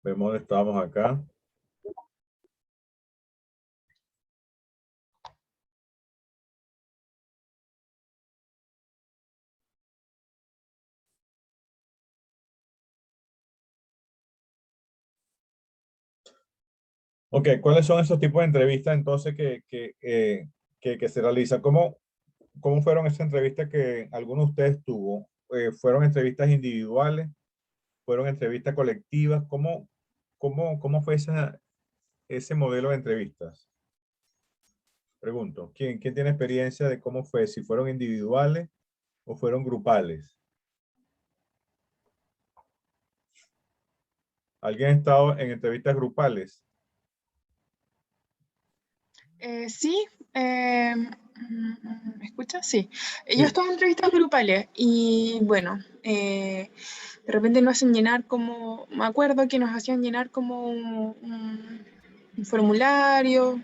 Vemos dónde estábamos acá. Ok, ¿cuáles son esos tipos de entrevistas entonces que se realizan? ¿Cómo fueron esas entrevistas que alguno de ustedes tuvo? ¿Fueron entrevistas individuales? ¿Fueron entrevistas colectivas? ¿Cómo fue ese modelo de entrevistas? Pregunto, ¿quién tiene experiencia de cómo fue? ¿Si fueron individuales o fueron grupales? ¿Alguien ha estado en entrevistas grupales? Sí, ¿me escuchas? Sí. Yo Sí. estaba en entrevistas grupales y bueno, de repente nos hacen llenar como, me acuerdo que nos hacían llenar como un formulario,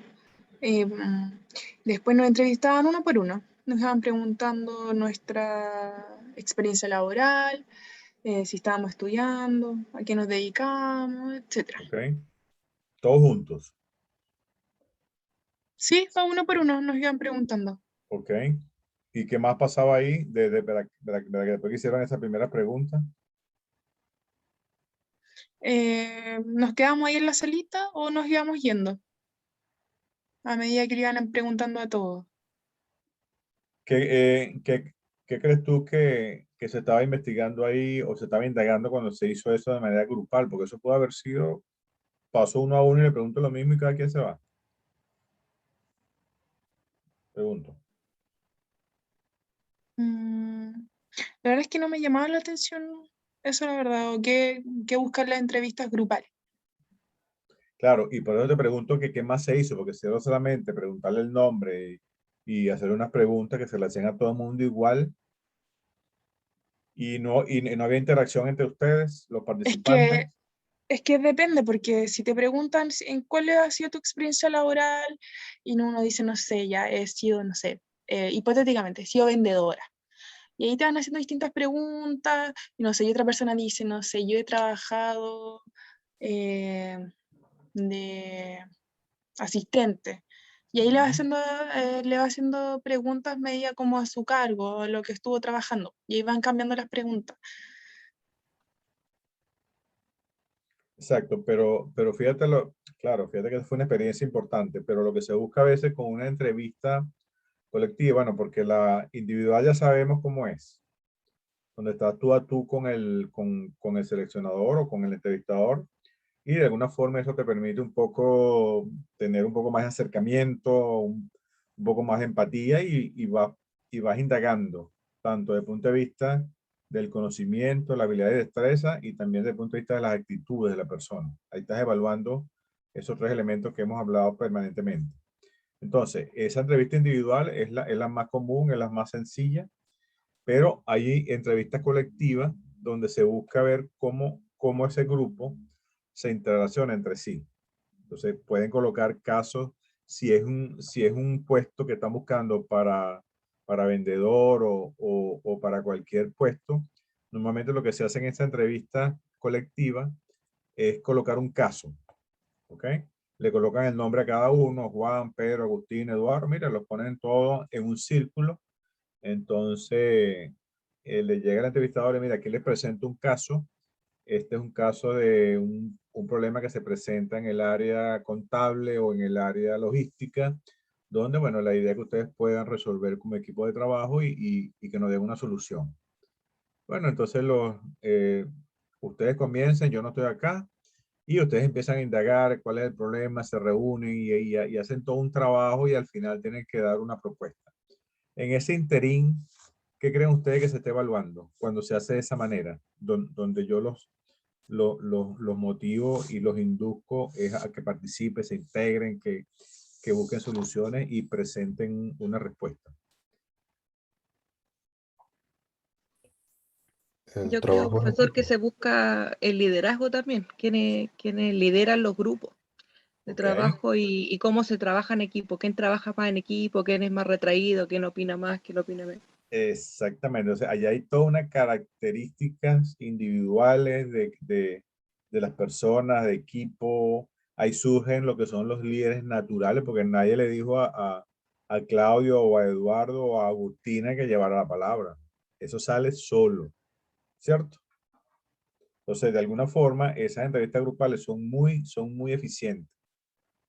después nos entrevistaban uno por uno, nos iban preguntando nuestra experiencia laboral, si estábamos estudiando, a qué nos dedicamos, etcétera. Ok. Todos juntos. Sí, a uno por uno nos iban preguntando. Ok. ¿Y qué más pasaba ahí para que después que hicieron esa primera pregunta? ¿Nos quedamos ahí en la salita o nos íbamos yendo a medida que le iban preguntando a todos? ¿Qué crees tú que se estaba investigando ahí o se estaba indagando cuando se hizo eso de manera grupal? Porque eso puede haber sido, pasó uno a uno y le pregunto lo mismo y cada quien se va. Pregunto. Mm, la verdad es que no me llamaba la atención eso, la verdad, o qué buscar las entrevistas grupales. Claro, y por eso te pregunto que qué más se hizo, porque si era solamente preguntarle el nombre y hacer unas preguntas que se le hacían a todo el mundo igual y no había interacción entre ustedes, los Es participantes. que, es que depende, porque si te preguntan en cuál ha sido tu experiencia laboral y uno dice, no sé, ya he sido, no sé, hipotéticamente, he sido vendedora. Y ahí te van haciendo distintas preguntas, y no sé, y otra persona dice, no sé, yo he trabajado eh, de asistente. Y ahí Ujú. le va haciendo preguntas media como a su cargo, a lo que estuvo trabajando. Y ahí van cambiando las preguntas. Exacto, pero claro, fíjate que fue una experiencia importante, pero lo que se busca a veces con una entrevista colectiva, bueno, porque la individual ya sabemos cómo es, donde estás tú a tú con el seleccionador o con el entrevistador, y de alguna forma eso te permite un poco tener un poco más de acercamiento, un poco más de empatía y vas indagando, tanto desde el punto de vista del conocimiento, la habilidad y destreza, y también desde el punto de vista de las actitudes de la persona. Ahí estás evaluando esos tres elementos que hemos hablado permanentemente. Entonces, esa entrevista individual es la más común, es la más sencilla, pero hay entrevistas colectivas donde se busca ver cómo ese grupo se interrelaciona entre sí. Entonces, pueden colocar casos, si es un puesto que están buscando para vendedor o para cualquier puesto, normalmente lo que se hace en esta entrevista colectiva es colocar un caso, ¿ok? Le colocan el nombre a cada uno, Juan, Pedro, Agustín, Eduardo, mira, los ponen todos en un círculo. Entonces, le llega al entrevistador y mira, aquí les presento un caso. Este es un caso de un problema que se presenta en el área contable o en el área logística, donde, bueno, la idea es que ustedes puedan resolver como equipo de trabajo y que nos den una solución. Bueno, entonces ustedes comiencen, yo no estoy acá, y ustedes empiezan a indagar cuál es el problema, se reúnen y hacen todo un trabajo y al final tienen que dar una propuesta. En ese interín, ¿qué creen ustedes que se esté evaluando cuando se hace de esa manera? Donde yo los motivo y los induzco es a que participen, se integren, que busquen soluciones y presenten una respuesta. El Yo creo, trabajo en profesor, que equipo. se busca el liderazgo también, quienes lideran los grupos de ¿Ok? trabajo y cómo se trabaja en equipo, quién trabaja más en equipo, quién es más retraído, quién opina más, quién opina menos. Exactamente. O sea, allá hay todas unas características individuales de las personas, de equipo. Ahí surgen lo que son los líderes naturales, porque nadie le dijo a Claudio o a Eduardo o a Agustina que llevara la palabra. Eso sale solo, ¿cierto? Entonces, de alguna forma, esas entrevistas grupales son muy eficientes.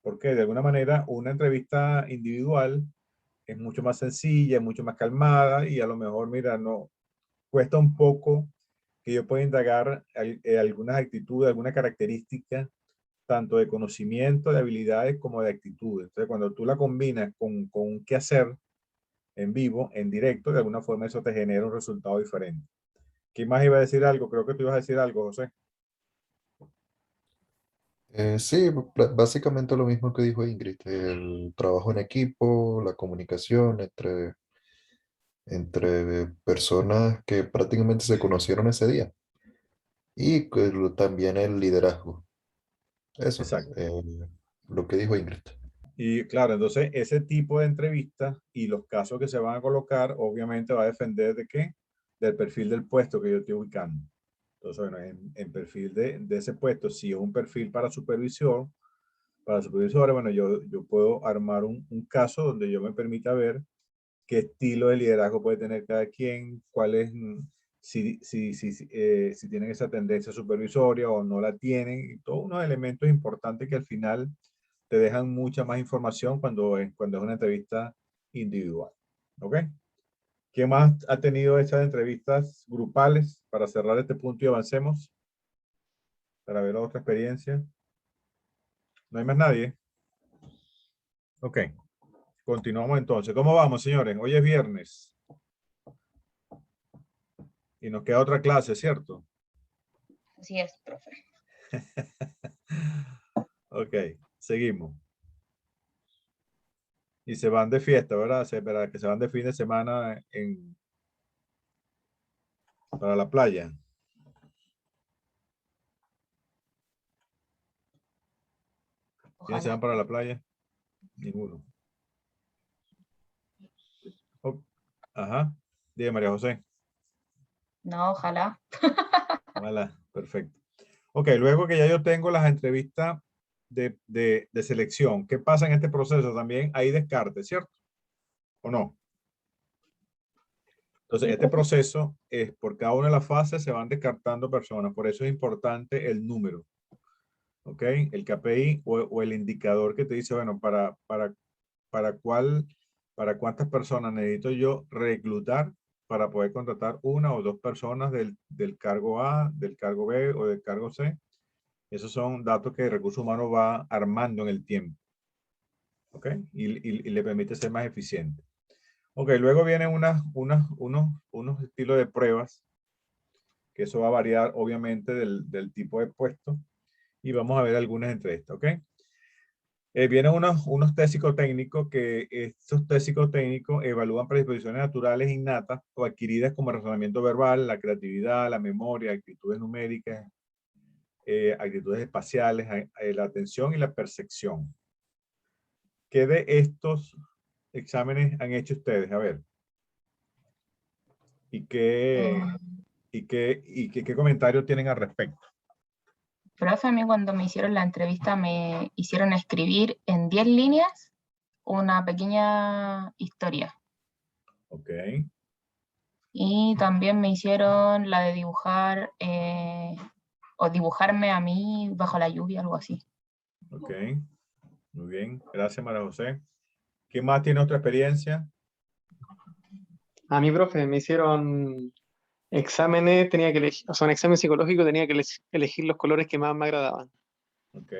Porque de alguna manera una entrevista individual es mucho más sencilla, mucho más calmada y a lo mejor, mira, no cuesta un poco que yo pueda indagar algunas actitudes, alguna característica, tanto de conocimiento, de habilidades como de actitudes. Entonces, cuando tú la combinas con un qué hacer en vivo, en directo, de alguna forma eso te genera un resultado diferente. ¿Quién más iba a decir algo? Creo que tú ibas a decir algo, José. Sí, básicamente lo mismo que dijo Ingrid, el trabajo en equipo, la comunicación entre personas que prácticamente se conocieron ese día y también el liderazgo. Eso, Exacto. lo que dijo Ingrid. Y claro, entonces ese tipo de entrevistas y los casos que se van a colocar, obviamente va a depender de qué, del perfil del puesto que yo estoy ubicando. Entonces, bueno, en perfil de ese puesto, si es un perfil para supervisión, para supervisores, bueno, yo puedo armar un caso donde yo me permita ver qué estilo de liderazgo puede tener cada quien, cuál es, si tienen esa tendencia supervisoria o no la tienen, y todos unos elementos importantes que al final te dejan mucha más información cuando es una entrevista individual. ¿Ok? ¿Qué más ha tenido estas entrevistas grupales para cerrar este punto y avancemos? Para ver otra experiencia. ¿No hay más nadie? Ok. Continuamos entonces. ¿Cómo vamos, señores? Hoy es viernes. Y nos queda otra clase, ¿cierto? Así es, profe. Ok, seguimos. Y se van de fiesta, ¿verdad? Que se van de fin de semana para la playa. ¿Quiénes se Ojalá. van para la playa? Ninguno. Oh, ajá. Diga, María José. No, ojalá. Hola, perfecto. Ok, luego que ya yo tengo las entrevistas de selección, ¿qué pasa en este proceso? También hay descarte, ¿cierto? ¿O no? Entonces, Sí, este profe. proceso es por cada una de las fases se van descartando personas. Por eso es importante el número. ¿Ok? El KPI o el indicador que te dice, bueno, para cuántas personas necesito yo reclutar para poder contratar una o dos personas del cargo A, del cargo B o del cargo C. Esos son datos que el recurso humano va armando en el tiempo. ¿Ok? Y le permite ser más eficiente. Ok, luego vienen unos estilos de pruebas, que eso va a variar obviamente del tipo de puesto. Y vamos a ver algunas entre estas, ¿ok? Vienen unos test psicotécnicos que estos test psicotécnicos evalúan predisposiciones naturales innatas o adquiridas como razonamiento verbal, la creatividad, la memoria, actitudes numéricas, actitudes espaciales, la atención y la percepción. ¿Qué de estos exámenes han hecho ustedes? A ver. ¿Y qué, Eh, qué comentarios tienen al respecto? Profe, a mí cuando me hicieron la entrevista me hicieron escribir en 10 líneas una pequeña historia. Ok, Y también me hicieron la de dibujar o dibujarme a mí bajo la lluvia, algo así. ok. Muy bien. Gracias, María José. ¿Quién más tiene otra experiencia? A mí, profe, me hicieron exámenes, tenía que elegir, o sea, un examen psicológico, tenía que elegir los colores que más me agradaban. Ok.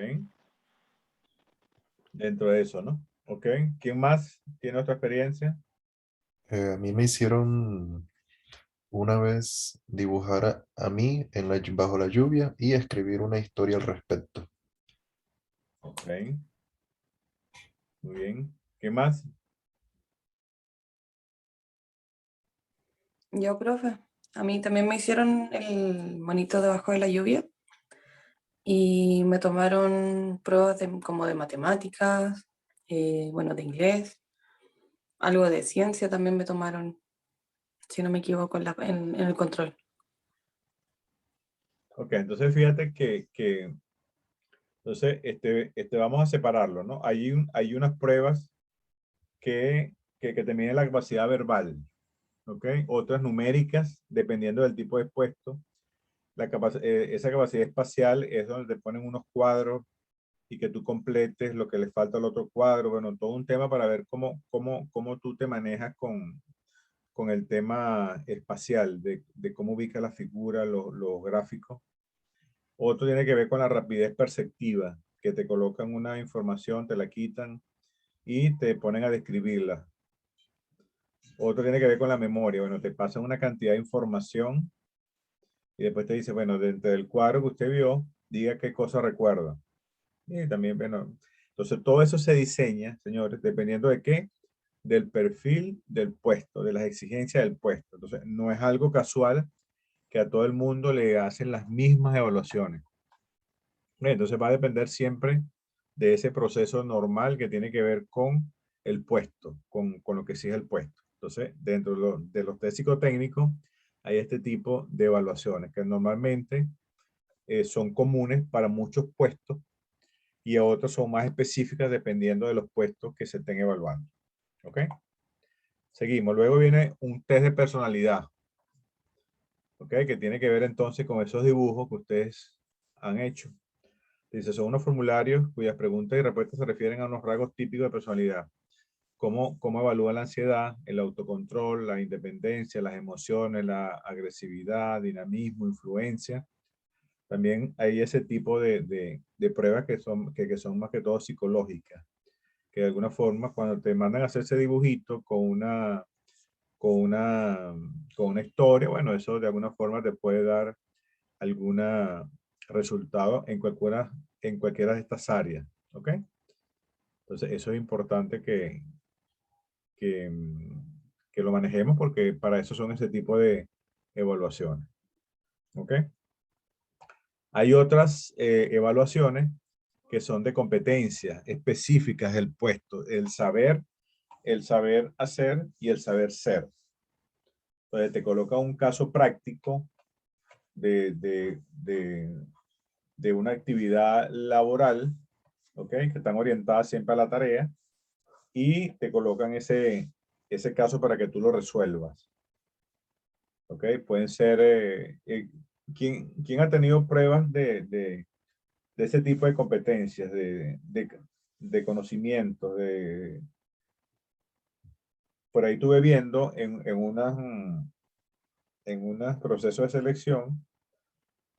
Dentro de eso, ¿no? Ok. ¿Quién más tiene otra experiencia? A mí me hicieron una vez dibujar a mí bajo la lluvia y escribir una historia al respecto. Ok. Muy bien. ¿Qué más? Yo, profe, a mí también me hicieron el monito debajo de la lluvia y me tomaron pruebas como de matemáticas, bueno, de inglés, algo de ciencia también me tomaron, si no me equivoco, en el control. Ok, entonces fíjate que entonces, vamos a separarlo, ¿no? Hay unas pruebas que te miden la capacidad verbal, ¿ok? Otras numéricas, dependiendo del tipo de puesto. Esa capacidad espacial es donde te ponen unos cuadros y que tú completes lo que le falta al otro cuadro. Bueno, todo un tema para ver cómo tú te manejas con el tema espacial, de cómo ubica la figura, los gráficos. Otro tiene que ver con la rapidez perceptiva, que te colocan una información, te la quitan y te ponen a describirla. Otro tiene que ver con la memoria. Bueno, te pasan una cantidad de información y después te dice, bueno, dentro del cuadro que usted vio, diga qué cosa recuerda. Y también, bueno, entonces todo eso se diseña, señores, dependiendo de qué, del perfil del puesto, de las exigencias del puesto. Entonces, no es algo casual que a todo el mundo le hacen las mismas evaluaciones. Entonces va a depender siempre de ese proceso normal que tiene que ver con el puesto, con lo que exige el puesto. Entonces, dentro de los test psicotécnicos, hay este tipo de evaluaciones que normalmente son comunes para muchos puestos y a otros son más específicas dependiendo de los puestos que se estén evaluando. ¿Ok? Seguimos. Luego viene un test de personalidad. ¿Ok? Que tiene que ver entonces con esos dibujos que ustedes han hecho. Dice, son unos formularios cuyas preguntas y respuestas se refieren a unos rasgos típicos de personalidad. Cómo evalúa la ansiedad, el autocontrol, la independencia, las emociones, la agresividad, dinamismo, influencia. También hay ese tipo de pruebas que son más que todo psicológicas, que de alguna forma cuando te mandan a hacer ese dibujito con una historia, bueno, eso de alguna forma te puede dar algún resultado en cualquiera de estas áreas, ¿ok? Entonces eso es importante que, que lo manejemos porque para eso son ese tipo de evaluaciones, ¿ok? Hay otras evaluaciones que son de competencias específicas del puesto, el saber hacer y el saber ser. Entonces te coloca un caso práctico de una actividad laboral, ¿ok? Que están orientadas siempre a la tarea y te colocan ese caso para que tú lo resuelvas. ¿Ok? Pueden ser, ¿quién ha tenido pruebas de ese tipo de competencias, de conocimientos? Por ahí estuve viendo en unos procesos de selección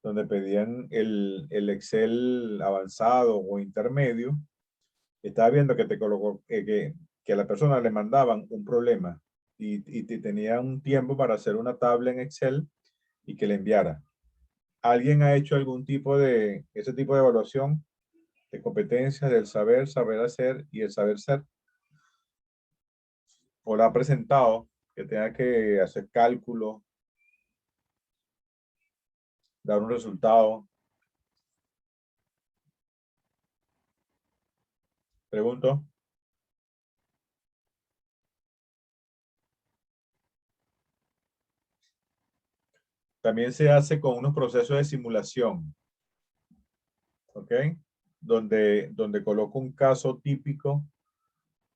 donde pedían el Excel avanzado o intermedio. Estaba viendo que te colocó, que a la persona le mandaban un problema y tenía un tiempo para hacer una tabla en Excel y que le enviara. ¿Alguien ha hecho ese tipo de evaluación de competencias del saber hacer y el saber ser? ¿O la ha presentado que tenga que hacer cálculos, dar un resultado? Pregunto. También se hace con unos procesos de simulación, ¿ok? Donde coloco un caso típico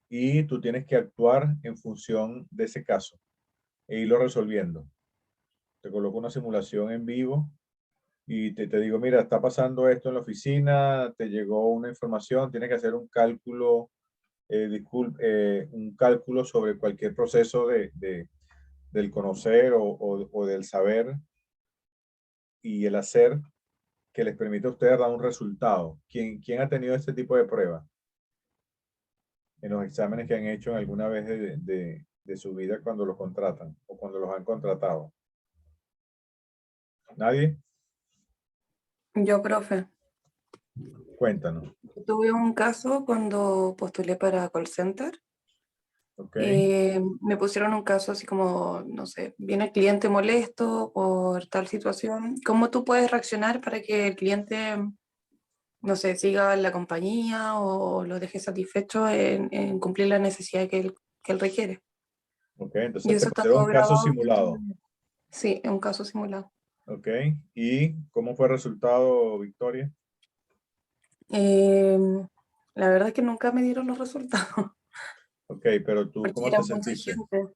y tú tienes que actuar en función de ese caso e irlo resolviendo. Te coloco una simulación en vivo y te digo, mira, está pasando esto en la oficina, te llegó una información, tienes que hacer un cálculo, un cálculo sobre cualquier proceso del conocer o del saber y el hacer que les permite a ustedes dar un resultado. ¿Quién ha tenido este tipo de pruebas en los exámenes que han hecho alguna vez de su vida cuando los contratan o cuando los han contratado? ¿Nadie? Yo, profe, Cuéntanos. tuve un caso cuando postulé para call center. ¿Ok? Me pusieron un caso así como, no sé, viene el cliente molesto por tal situación. ¿Cómo tú puedes reaccionar para que el cliente, no sé, siga en la compañía o lo deje satisfecho en cumplir la necesidad que él requiere? Ok, Y entonces te eso está pusieron todo un caso grabado. simulado. Sí, es un caso simulado. Ok. ¿Y cómo fue el resultado, Victoria? La verdad es que nunca me dieron los resultados, Ok, pero tú, porque ¿cómo era te muy sentiste? exigente.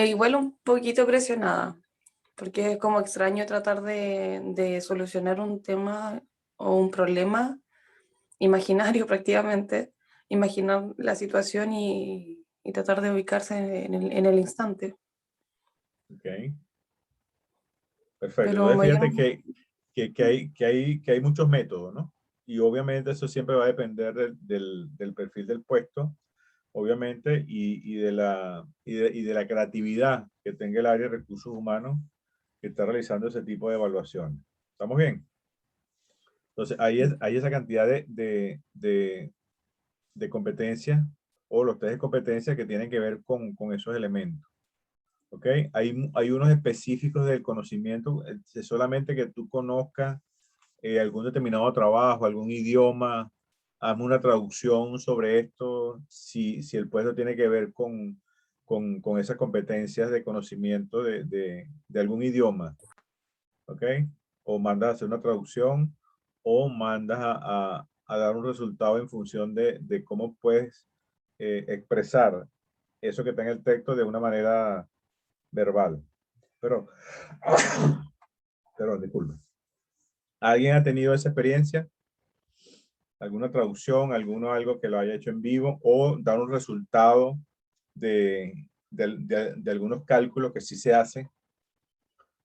Igual un poquito presionada, porque es como extraño tratar de solucionar un tema o un problema imaginario prácticamente, imaginar la situación y tratar de ubicarse en el instante. Ok. Perfecto. Pero Entonces, me fíjate dieron, que hay muchos métodos, ¿no? Y obviamente eso siempre va a depender del perfil del puesto, obviamente, y de la creatividad que tenga el área de recursos humanos que está realizando ese tipo de evaluaciones. ¿Estamos bien? Entonces, hay esa cantidad de competencias o los test de competencias que tienen que ver con esos elementos. ¿Ok? Hay unos específicos del conocimiento, solamente que tú conozcas algún determinado trabajo, algún idioma, hazme una traducción sobre esto, si el puesto tiene que ver con esas competencias de conocimiento de algún idioma, ¿ok? O mandas a hacer una traducción o mandas a dar un resultado en función de cómo puedes expresar eso que está en el texto de una manera verbal. Pero, perdón, disculpe. ¿Alguien ha tenido esa experiencia? ¿Alguna traducción, algo que lo haya hecho en vivo o dar un resultado de algunos cálculos que sí se hacen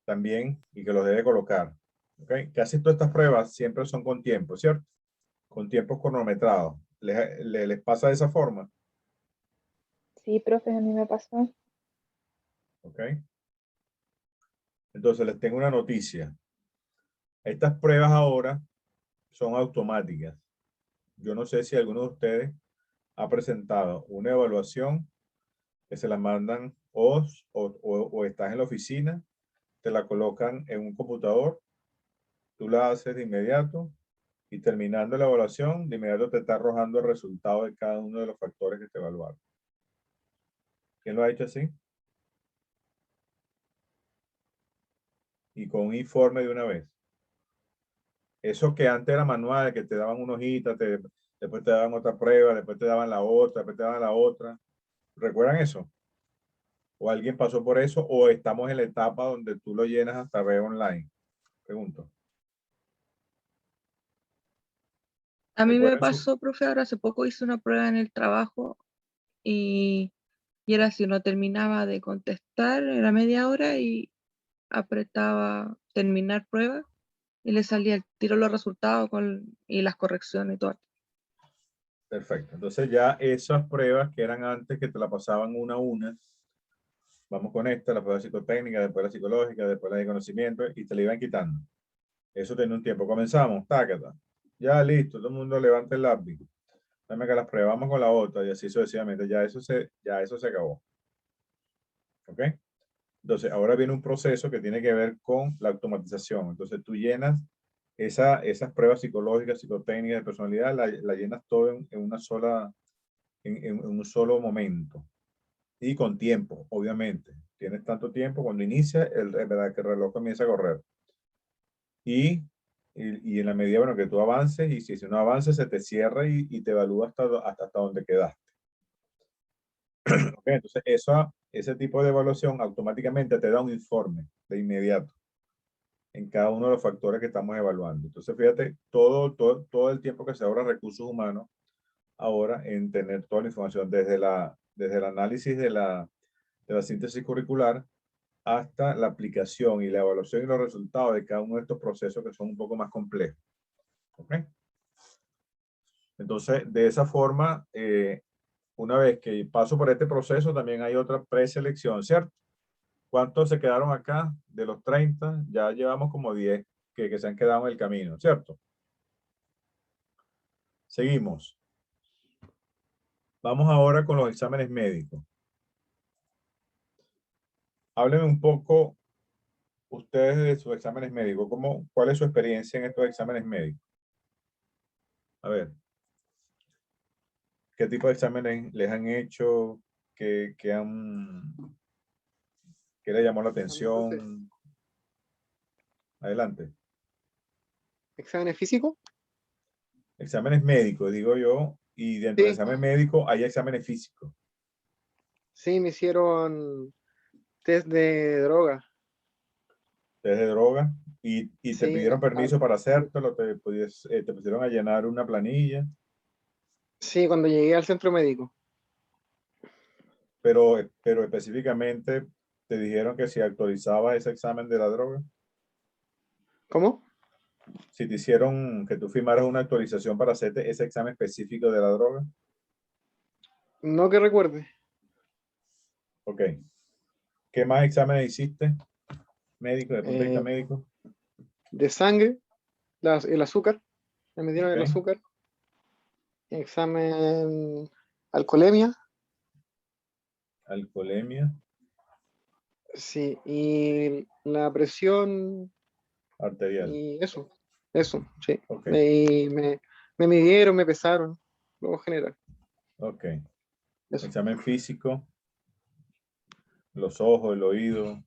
también y que los debe colocar? ¿Okay? Casi todas estas pruebas siempre son con tiempo, ¿cierto? Con tiempos cronometrados. ¿Les pasa de esa forma? Sí, profe, a mí me pasó. ¿Ok? Entonces les tengo una noticia. Estas pruebas ahora son automáticas. Yo no sé si alguno de ustedes ha presentado una evaluación que se la mandan o estás en la oficina, te la colocan en un computador, tú la haces de inmediato y terminando la evaluación, de inmediato te está arrojando el resultado de cada uno de los factores que te evaluaron. ¿Quién lo ha hecho así? Y con un informe de una vez. Eso que antes era manual, que te daban una hojita, después te daban otra prueba, después te daban la otra, después te daban la otra. ¿Recuerdan eso? ¿O alguien pasó por eso? ¿O estamos en la etapa donde tú lo llenas hasta red online? Pregunto. A mí me ¿Recuerdan su? pasó, profe, ahora hace poco hice una prueba en el trabajo y, y era si no terminaba de contestar, era media hora y apretaba terminar prueba y le salía el tiro los resultados y las correcciones y todo. Perfecto. Entonces ya esas pruebas que eran antes, que te la pasaban una a una, vamos con esta, la prueba psicotécnica, después la psicológica, después la de conocimiento, y te la iban quitando. Eso tiene un tiempo. Comenzamos, tácata. Ya listo, todo el mundo levanta el lápiz. Dame que las pruebas, vamos con la otra, y así sucesivamente. Ya eso se acabó. ¿Ok? Entonces, ahora viene un proceso que tiene que ver con la automatización. Entonces, tú llenas esas pruebas psicológicas, psicotécnicas de personalidad, la llenas todo en una sola, en un solo momento. Y con tiempo, obviamente. Tienes tanto tiempo, cuando inicia, verdad que el reloj comienza a correr. Y en la medida, bueno, que tú avances, y si no avances, se te cierra y te evalúa hasta donde quedaste. Okay, entonces, ese tipo de evaluación automáticamente te da un informe de inmediato en cada uno de los factores que estamos evaluando. Entonces, fíjate, todo el tiempo que se ahorra recursos humanos ahora en tener toda la información desde el análisis de la síntesis curricular hasta la aplicación y la evaluación y los resultados de cada uno de estos procesos que son un poco más complejos. ¿Ok? Entonces, de esa forma, una vez que paso por este proceso, también hay otra preselección, ¿cierto? ¿Cuántos se quedaron acá? De los 30, ya llevamos como 10 que se han quedado en el camino, ¿cierto? Seguimos. Vamos ahora con los exámenes médicos. Háblenme un poco ustedes de sus exámenes médicos. ¿Cuál es su experiencia en estos exámenes médicos? A ver, ¿qué tipo de exámenes les han hecho? ¿Qué les llamó la A mí, profe, atención? Adelante. ¿Exámenes físicos? Exámenes médicos, digo yo, y dentro del Sí. examen médico hay exámenes físicos. Sí, me hicieron test de droga. Test de droga, y te Sí, pidieron permiso para hacértelo, te pusieron a llenar una planilla, sí, cuando llegué al centro médico. pero específicamente te dijeron que si actualizabas ese examen de la droga, ¿Cómo? si te hicieron que tú firmaras una actualización para hacerte ese examen específico de la droga. No que recuerde. Ok. ¿Qué más exámenes hiciste? Médico, de punto de vista médico. De sangre, el azúcar. Me midieron el Ok. azúcar. Examen alcoholemia. Alcoholemia, Sí, y la presión arterial. y eso, sí. Ok, Me midieron, me pesaron, luego general. ok. Eso. Examen físico, los ojos, el oído,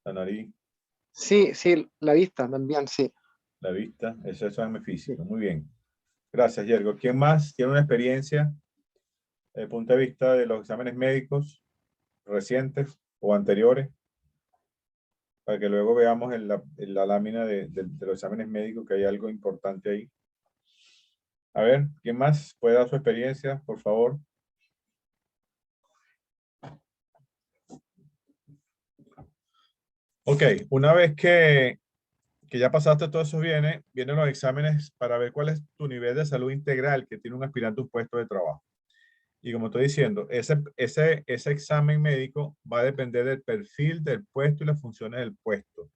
la nariz, Sí, sí, la vista también, sí. la vista, ese examen Sí. físico. Muy bien. Gracias, Yergo. ¿Quién más tiene una experiencia desde el punto de vista de los exámenes médicos recientes o anteriores? Para que luego veamos en la lámina de los exámenes médicos que hay algo importante ahí. A ver, ¿quién más puede dar su experiencia, por favor? Ok, una vez que ya pasaste todos esos vienen los exámenes para ver cuál es tu nivel de salud integral que tiene un aspirante a un puesto de trabajo. Y como estoy diciendo, ese examen médico va a depender del perfil del puesto y las funciones del puesto.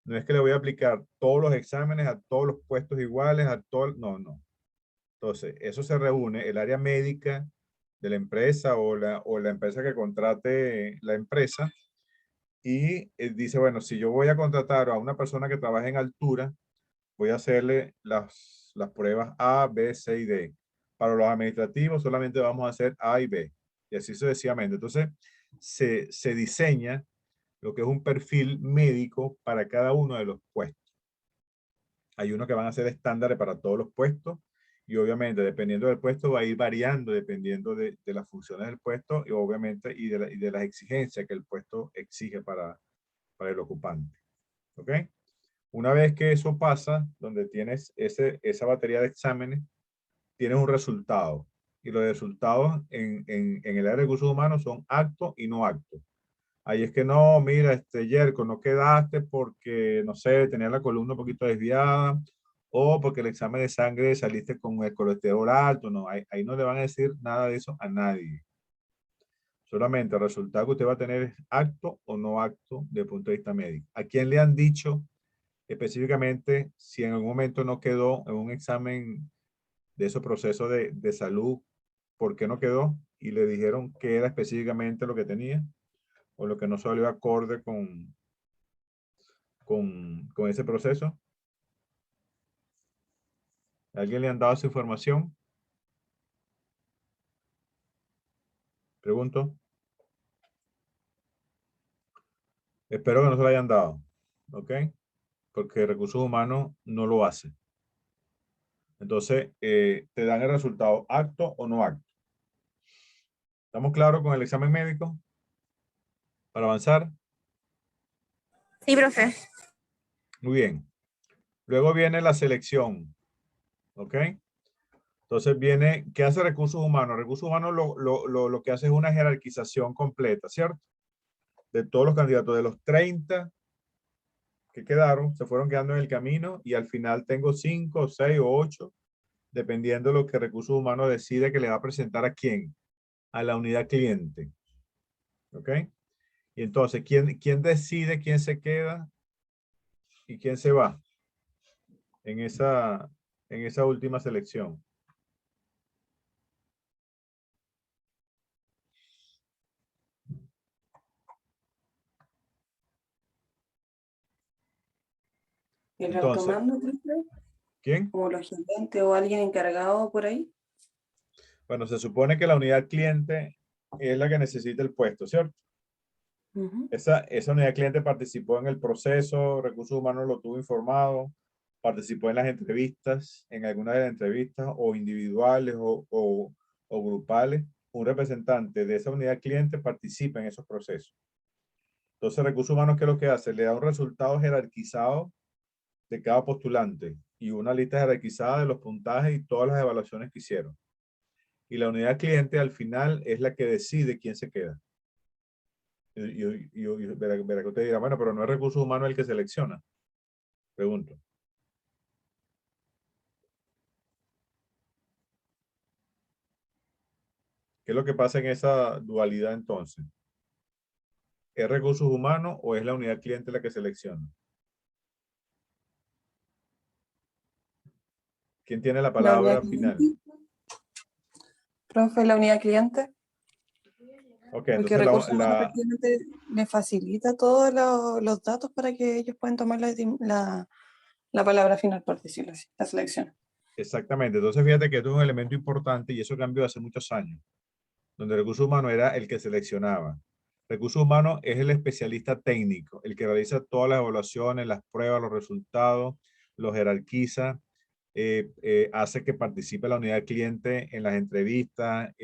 No es que le voy a aplicar todos los exámenes a todos los puestos iguales, no, no. Entonces, eso se reúne, el área médica de la empresa o la empresa que contrate la empresa, y dice, bueno, si yo voy a contratar a una persona que trabaje en altura, voy a hacerle las pruebas A, B, C y D. Para los administrativos solamente vamos a hacer A y B, y así sucesivamente. Entonces, se diseña lo que es un perfil médico para cada uno de los puestos. Hay unos que van a ser estándares para todos los puestos, y obviamente dependiendo del puesto va a ir variando dependiendo de las funciones del puesto y obviamente y de las exigencias que el puesto exige para el ocupante. ¿Ok? Una vez que eso pasa, donde tienes esa batería de exámenes, tienes un resultado. Y los resultados en el área de recursos humanos son actos y no actos. Ahí es que no, mira, Yerko, no quedaste porque, no sé, tenía la columna un poquito desviada, o porque el examen de sangre saliste con el colesterol alto. No, ahí no le van a decir nada de eso a nadie. Solamente el resultado que usted va a tener es acto o no acto desde el punto de vista médico. ¿A quién le han dicho específicamente si en algún momento no quedó en un examen de esos procesos de salud, por qué no quedó? Y le dijeron qué era específicamente lo que tenía o lo que no salió acorde con ese proceso. ¿Alguien le han dado esa información? Pregunto. Espero que no se la hayan dado. ¿Ok? Porque recursos humanos no lo hace. Entonces, te dan el resultado acto o no acto. ¿Estamos claros con el examen médico? Para avanzar. Sí, profe. Muy bien. Luego viene la selección. ¿Ok? Entonces viene, ¿qué hace recursos humanos? Recursos humanos lo que hace es una jerarquización completa, ¿cierto? De todos los candidatos, de los 30 que quedaron, se fueron quedando en el camino y al final tengo 5, 6 o 8, dependiendo de lo que recursos humanos decide que le va a presentar a quién, a la unidad cliente. ¿Ok? Y entonces, ¿quién decide quién se queda y quién se va en esa última selección? ¿El alto Entonces, mando, profe? ¿quién? ¿Como los gerentes o alguien encargado por ahí? Bueno, se supone que la unidad cliente es la que necesita el puesto, ¿cierto? Ujú. Esa unidad cliente participó en el proceso, recursos humanos lo tuvo informado, participó en las entrevistas, en algunas de las entrevistas, o individuales o grupales. Un representante de esa unidad cliente participa en esos procesos. Entonces, recursos humanos, ¿qué es lo que hace? Le da un resultado jerarquizado de cada postulante y una lista jerarquizada de los puntajes y todas las evaluaciones que hicieron. Y la unidad cliente al final es la que decide quién se queda. Verá que usted dirá, bueno, pero no es recursos humanos el que selecciona. Pregunto. ¿Qué es lo que pasa en esa dualidad entonces? ¿Es recursos humanos o es la unidad cliente la que selecciona? ¿Quién tiene la La unidad palabra final? cliente. Profe, la unidad cliente. Ok, Porque entonces recursos humanos prácticamente me facilita todos los datos para que ellos puedan tomar la palabra final, por decirlo así, la selección. exactamente. Entonces fíjate que esto es un elemento importante y eso cambió hace muchos años, donde recursos humanos era el que seleccionaba. Recursos humanos es el especialista técnico, el que realiza todas las evaluaciones, las pruebas, los resultados, los jerarquiza, hace que participe la unidad cliente en las entrevistas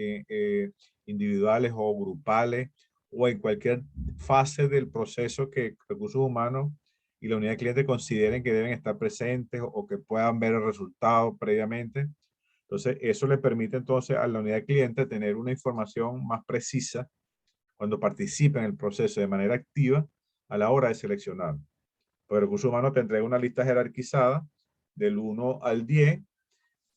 individuales o grupales o en cualquier fase del proceso que recursos humanos y la unidad cliente consideren que deben estar presentes o que puedan ver el resultado previamente. Entonces, eso le permite entonces a la unidad cliente tener una información más precisa cuando participa en el proceso de manera activa a la hora de seleccionar. Pues recursos humanos te entrega una lista jerarquizada del 1 al 10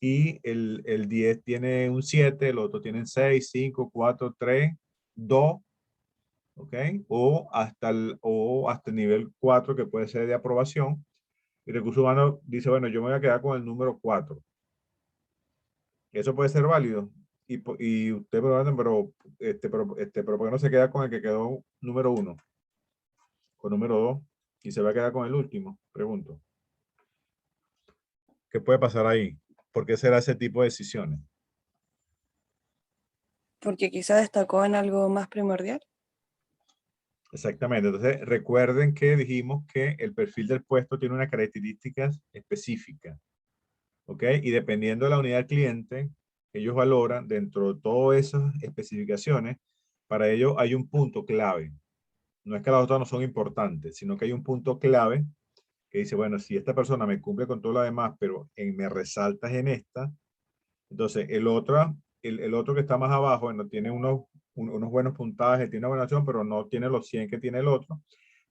y el 10 tiene un 7, el otro tiene 6, 5, 4, 3, 2, ¿ok? O hasta el nivel 4 que puede ser de aprobación. Y recursos humanos dice, bueno, yo me voy a quedar con el número 4. Eso puede ser válido. Y usted probablemente, pero ¿por qué no se queda con el que quedó número 1? Con número 2 y se va a quedar con el último, pregunto. ¿Qué puede pasar ahí? ¿Por qué será ese tipo de decisiones? Porque quizá destacó en algo más primordial. Exactamente. Entonces, recuerden que dijimos que el perfil del puesto tiene unas características específicas, ¿ok? Y dependiendo de la unidad cliente, ellos valoran dentro de todas esas especificaciones, para ello hay un punto clave. No es que las otras no son importantes, sino que hay un punto clave que dice, bueno, si esta persona me cumple con todo lo demás, pero me resaltas en esta, entonces el otro que está más abajo, bueno, tiene unos buenos puntajes, tiene una buena acción, pero no tiene los 100 que tiene el otro.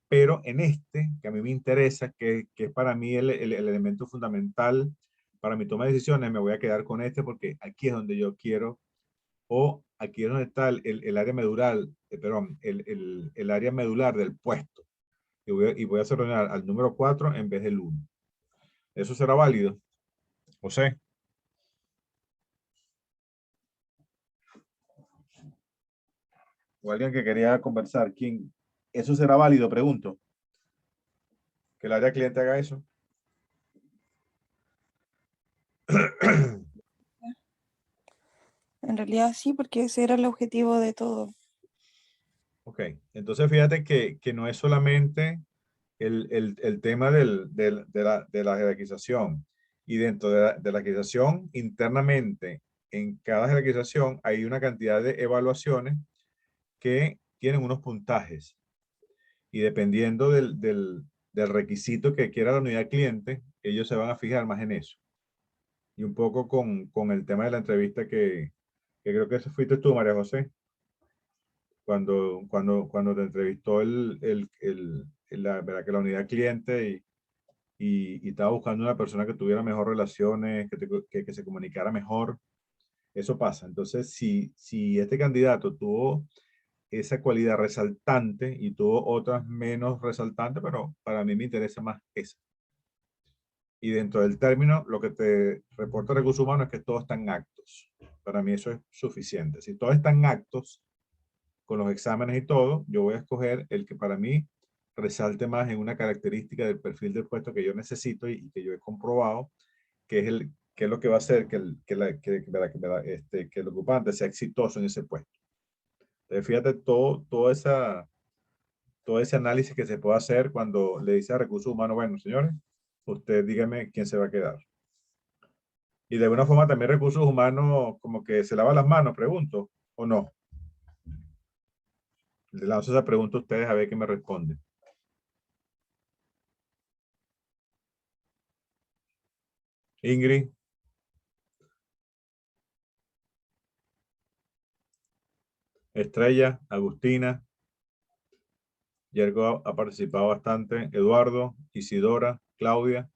Pero en este, que a mí me interesa, que es para mí el elemento fundamental para mi toma de decisiones, me voy a quedar con este porque aquí es donde yo quiero, o aquí es donde está el área medular, perdón, el área medular del puesto. Y voy a seleccionar al número 4 en vez del 1. ¿Eso será válido? José. O alguien que quería conversar. ¿Quién? ¿Eso será válido? Pregunto. Que el área cliente haga eso. En realidad sí, porque ese era el objetivo de todo. Ok, entonces fíjate que no es solamente el tema de la jerarquización. Y dentro de la jerarquización, internamente, en cada jerarquización hay una cantidad de evaluaciones que tienen unos puntajes. Y dependiendo del requisito que quiera la unidad cliente, ellos se van a fijar más en eso. Y un poco con el tema de la entrevista que creo que eso fuiste tú, María José, cuando te entrevistó ¿verdad? Que la unidad cliente y estaba buscando una persona que tuviera mejor relaciones, que se comunicara mejor. Eso pasa. Entonces, si este candidato tuvo esa cualidad resaltante y tuvo otras menos resaltantes, pero para mí me interesa más esa. Y dentro del término, lo que te reporta Recursos Humanos es que todos están actos. Para mí eso es suficiente. Si todos están actos, con los exámenes y todo, yo voy a escoger el que para mí resalte más en una característica del perfil del puesto que yo necesito y que yo he comprobado, que es lo que va a hacer que el ocupante sea exitoso en ese puesto. Entonces, fíjate, toda todo ese análisis que se puede hacer cuando le dice a recursos humanos, bueno, señores, usted dígame quién se va a quedar. Y de alguna forma también recursos humanos como que se lava las manos, pregunto, ¿o no? Le lanzo esa pregunta a ustedes a ver qué me responden. Ingrid. Estrella, Agustina. Yergo ha participado bastante. Eduardo, Isidora, Claudia,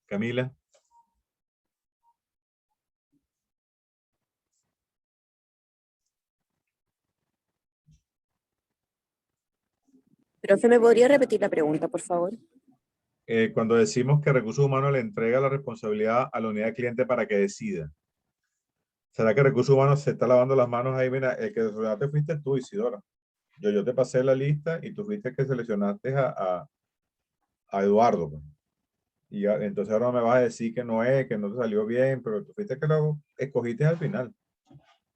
Camila. Profe, ¿me podría repetir la pregunta, por favor? Cuando decimos que recursos humanos le entrega la responsabilidad a la unidad de cliente para que decida. ¿Será que recursos humanos se está lavando las manos ahí? Mira, el que seleccionaste fuiste tú, Isidora. Yo te pasé la lista y tú fuiste el que seleccionaste a Eduardo. Pues. Y ya, entonces ahora me vas a decir que no es, que no te salió bien, pero tú fuiste que lo escogiste al final.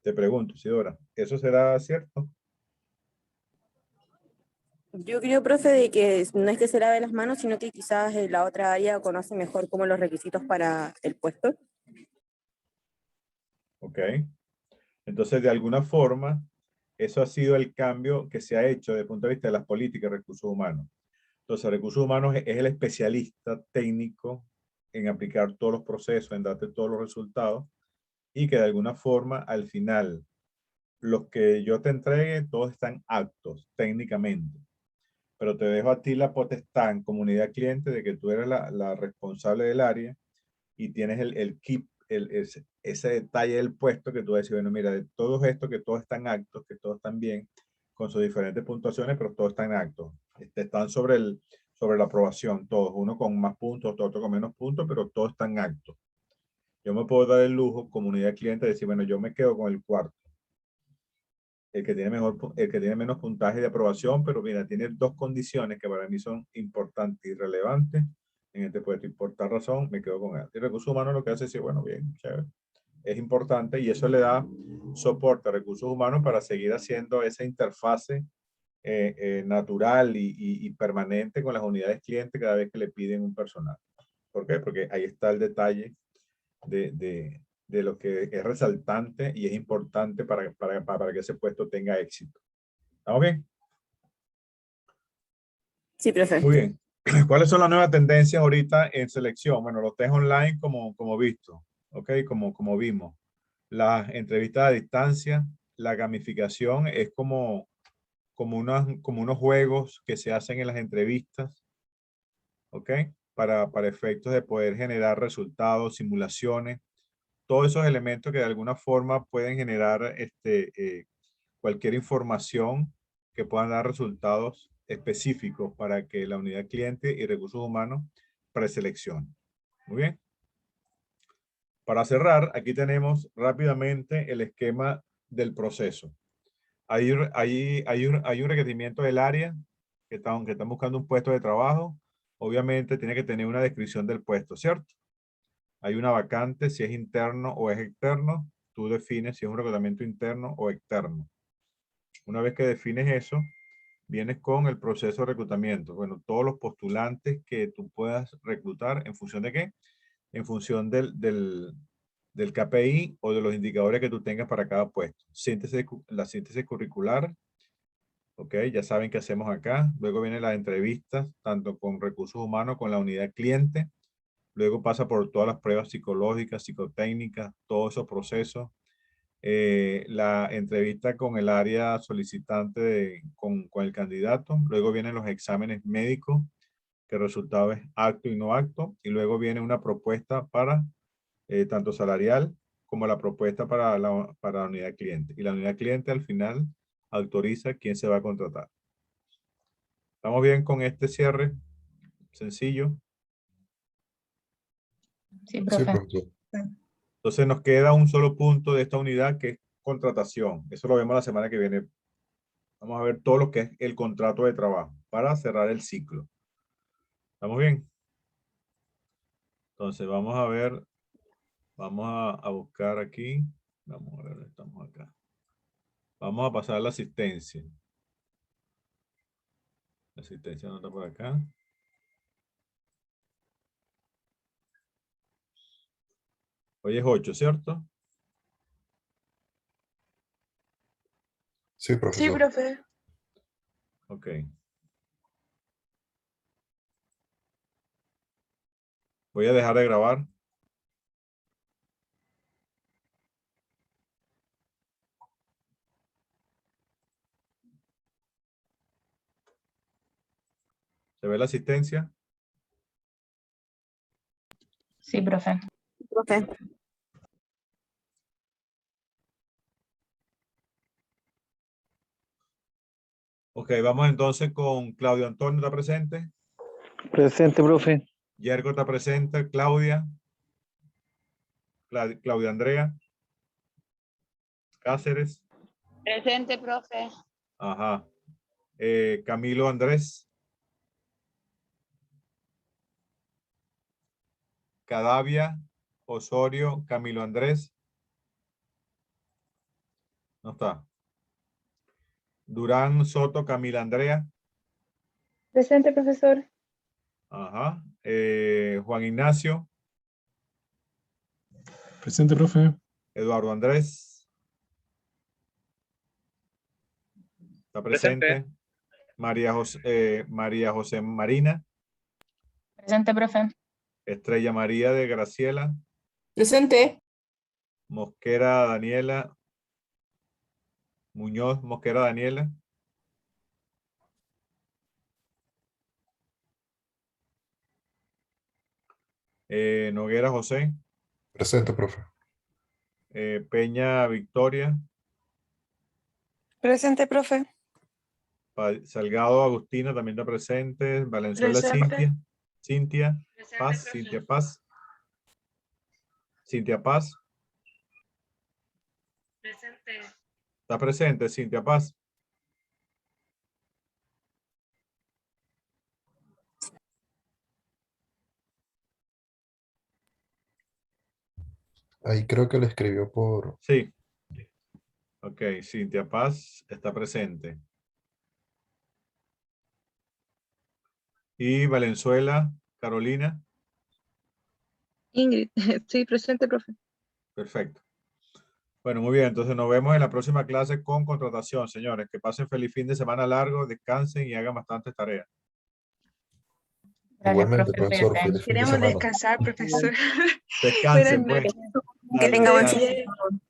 Te pregunto, Isidora, ¿eso será cierto? Yo creo, profe, de que no es que se lave las manos, sino que quizás la otra área conoce mejor como los requisitos para el puesto. Ok. Entonces, de alguna forma, eso ha sido el cambio que se ha hecho desde el punto de vista de las políticas de recursos humanos. Entonces, recursos humanos es el especialista técnico en aplicar todos los procesos, en darte todos los resultados y que de alguna forma, al final, los que yo te entregue, todos están aptos técnicamente. Pero te dejo a ti la potestad en comunidad cliente de que tú eres la responsable del área y tienes el keep, ese detalle del puesto que tú decís, bueno, mira, de todos estos que todos están actos, que todos están bien, con sus diferentes puntuaciones, pero todos están actos. Están sobre la aprobación, todos, uno con más puntos, otro con menos puntos, pero todos están actos. Yo me puedo dar el lujo, comunidad cliente, de decir, bueno, yo me quedo con el cuarto. El que tiene el que tiene menos puntaje de aprobación, pero mira, tiene dos condiciones que para mí son importantes y relevantes en este puesto, y por tal razón me quedo con él. Y recursos humanos lo que hace es decir, bueno, bien, chévere, es importante y eso le da soporte a recursos humanos para seguir haciendo esa interfase natural y permanente con las unidades clientes cada vez que le piden un personal. ¿Por qué? Porque ahí está el detalle de lo que es resaltante y es importante para que ese puesto tenga éxito. ¿Estamos bien? Sí, profe. Muy bien. ¿Cuáles son las nuevas tendencias ahorita en selección? Bueno, los test online como visto, ¿ok? Como vimos. Las entrevistas a distancia, la gamificación es como unos juegos que se hacen en las entrevistas, ¿ok? Para efectos de poder generar resultados, simulaciones, todos esos elementos que de alguna forma pueden generar cualquier información que puedan dar resultados específicos para que la unidad cliente y recursos humanos preseleccione. Muy bien. Para cerrar, aquí tenemos rápidamente el esquema del proceso. Hay un requerimiento del área que están buscando un puesto de trabajo. Obviamente tiene que tener una descripción del puesto, ¿cierto? Hay una vacante, si es interno o es externo, tú defines si es un reclutamiento interno o externo. Una vez que defines eso, vienes con el proceso de reclutamiento. Bueno, todos los postulantes que tú puedas reclutar, ¿en función de qué? En función del KPI o de los indicadores que tú tengas para cada puesto. La síntesis curricular, ok, ya saben qué hacemos acá. Luego vienen las entrevistas, tanto con recursos humanos, con la unidad cliente. Luego pasa por todas las pruebas psicológicas, psicotécnicas, todos esos procesos. La entrevista con el área solicitante con el candidato. Luego vienen los exámenes médicos, que el resultado es acto y no acto. Y luego viene una propuesta para tanto salarial como la propuesta para la unidad cliente. Y la unidad cliente al final autoriza quién se va a contratar. ¿Estamos bien con este cierre? Sencillo. Sí, Sí, profe. profesor. Entonces nos queda un solo punto de esta unidad que es contratación. Eso lo vemos la semana que viene. Vamos a ver todo lo que es el contrato de trabajo para cerrar el ciclo. ¿Estamos bien? Entonces vamos a ver, vamos a buscar aquí. Vamos a ver, estamos acá. Vamos a pasar a la asistencia. La asistencia no está por acá. Hoy es 8, ¿cierto? Sí, Sí, profesor. profe. Ok. Voy a dejar de grabar. ¿Se ve la asistencia? Sí, profe. Profe. Ok, vamos entonces con Claudio Antonio, ¿está presente? Presente, profe. Yergo está presente. Claudia. Claudia Andrea. Cáceres. Presente, profe. Ajá. Camilo Andrés. Cadavia. Osorio. Camilo Andrés. No está. Durán Soto. Camila Andrea. Presente, profesor. Ajá. Juan Ignacio. Presente, profe. Eduardo Andrés. Está presente. María José Marina. Presente, profe. Estrella María de Graciela. Presente. Mosquera Daniela. Muñoz Mosquera Daniela. Noguera José. Presente, profe. Peña Victoria. Presente, profe. Salgado Agustina también está presente. Valenzuela Presente. Cintia. Paz. Cintia Paz. Cintia Paz. Presente. Está presente Cintia Paz. Ahí creo que le escribió por... Sí. Ok, Cintia Paz está presente. Y Valenzuela Carolina. Ingrid. Sí, presente, profe. Perfecto. Bueno, muy bien. Entonces nos vemos en la próxima clase con contratación, señores. Que pasen feliz fin de semana largo, descansen y hagan bastantes tareas. Gracias, Igualmente, profe. profesor, Cuídate. feliz fin de Queremos semana. descansar, profesor. Descansen, Buenas pues. noches. Que Dale, tenga buen fin. descansen.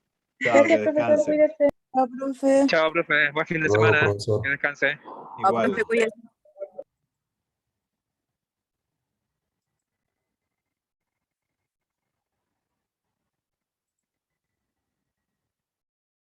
Chao, que descansen. Chao, profe. Chao, profe. Buen fin de Hasta luego, semana. profesor. Que descanse. Chao, Igual. profe, cuídate.